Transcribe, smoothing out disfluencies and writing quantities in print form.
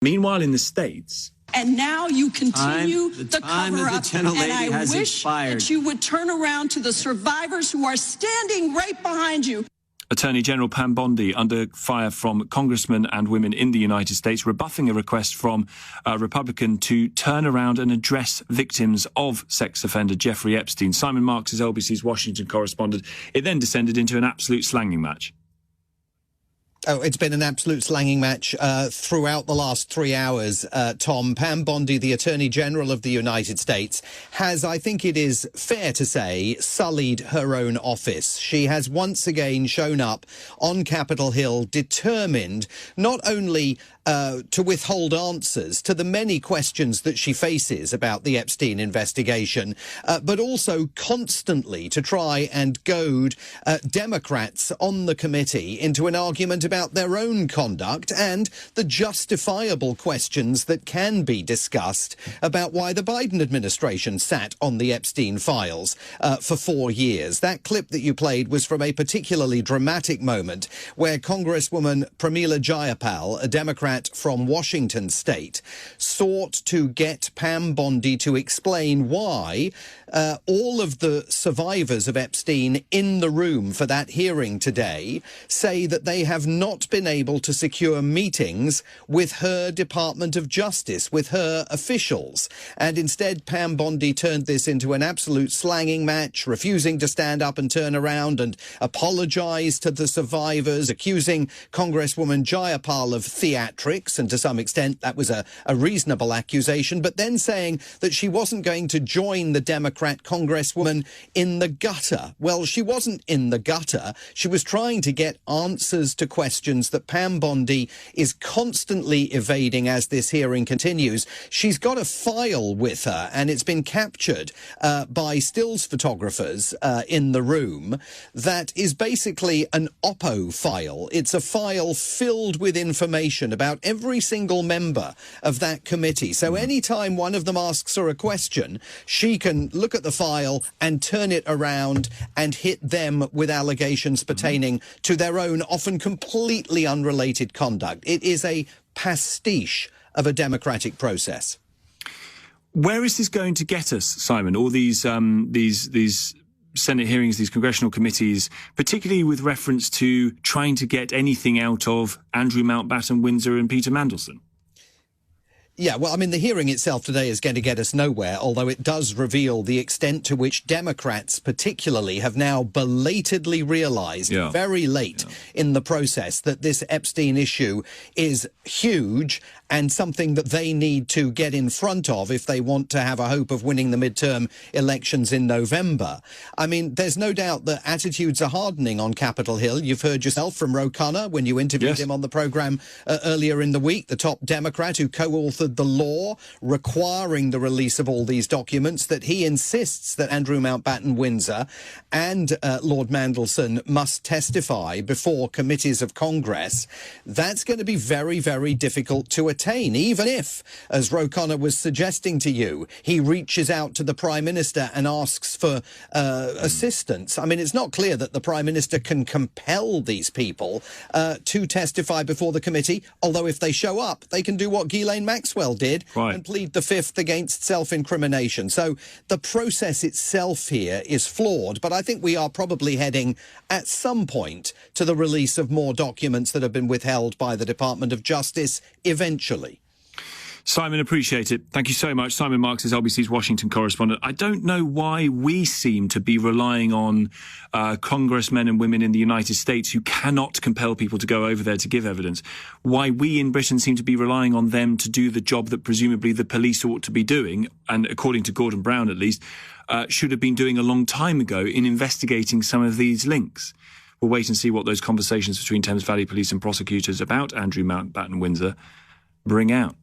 Meanwhile, in the States... And now you continue the cover-up, and I wish that you would turn around to the survivors who are standing right behind you. Attorney General Pam Bondi under fire from congressmen and women in the United States, rebuffing a request from a Republican to turn around and address victims of sex offender Jeffrey Epstein. Simon Marks is LBC's Washington correspondent. It then descended into an absolute slanging match. Oh, it's been an absolute slanging match throughout the last 3 hours, Tom. Pam Bondi, the Attorney General of the United States, has, I think it is fair to say, sullied her own office. She has once again shown up on Capitol Hill determined not only to withhold answers to the many questions that she faces about the Epstein investigation, but also constantly to try and goad Democrats on the committee into an argument about their own conduct and the justifiable questions that can be discussed about why the Biden administration sat on the Epstein files for 4 years. That clip that you played was from a particularly dramatic moment where Congresswoman Pramila Jayapal, a Democrat from Washington state, sought to get Pam Bondi to explain why all of the survivors of Epstein in the room for that hearing today say that they have not been able to secure meetings with her Department of Justice, with her officials. And instead, Pam Bondi turned this into an absolute slanging match, refusing to stand up and turn around and apologise to the survivors, accusing Congresswoman Jayapal of theatrics, and to some extent that was a reasonable accusation, but then saying that she wasn't going to join the Democrat Congresswoman in the gutter. Well, she wasn't in the gutter. She was trying to get answers to questions that Pam Bondi is constantly evading as this hearing continues. She's got a file with her, and it's been captured by stills photographers in the room that is basically an Oppo file. It's a file filled with information about every single member of that committee. So anytime one of them asks her a question, she can look at the file and turn it around and hit them with allegations pertaining to their own, often completely unrelated conduct. It is a pastiche of a democratic process. Where is this going to get us, Simon? All these Senate hearings, these congressional committees, particularly with reference to trying to get anything out of Andrew Mountbatten Windsor and Peter Mandelson? Yeah, well, I mean, the hearing itself today is going to get us nowhere, although it does reveal the extent to which Democrats particularly have now belatedly realised very late in the process that this Epstein issue is huge and something that they need to get in front of if they want to have a hope of winning the midterm elections in November. I mean, there's no doubt that attitudes are hardening on Capitol Hill. You've heard yourself from Ro Khanna when you interviewed him on the programme earlier in the week, the top Democrat who co-authored the law requiring the release of all these documents, that he insists that Andrew Mountbatten Windsor and Lord Mandelson must testify before committees of Congress. That's going to be very, very difficult to attain, even if, as Ro Khanna was suggesting to you, he reaches out to the Prime Minister and asks for assistance. I mean, it's not clear that the Prime Minister can compel these people to testify before the committee, although if they show up, they can do what Ghislaine Maxwell did and plead the fifth against self-incrimination. So the process itself here is flawed, but I think we are probably heading at some point to the release of more documents that have been withheld by the Department of Justice eventually. Simon, appreciate it. Thank you so much. Simon Marks is LBC's Washington correspondent. I don't know why we seem to be relying on congressmen and women in the United States who cannot compel people to go over there to give evidence. Why we in Britain seem to be relying on them to do the job that presumably the police ought to be doing, and according to Gordon Brown at least, should have been doing a long time ago in investigating some of these links. We'll wait and see what those conversations between Thames Valley Police and prosecutors about Andrew Mountbatten Windsor bring out.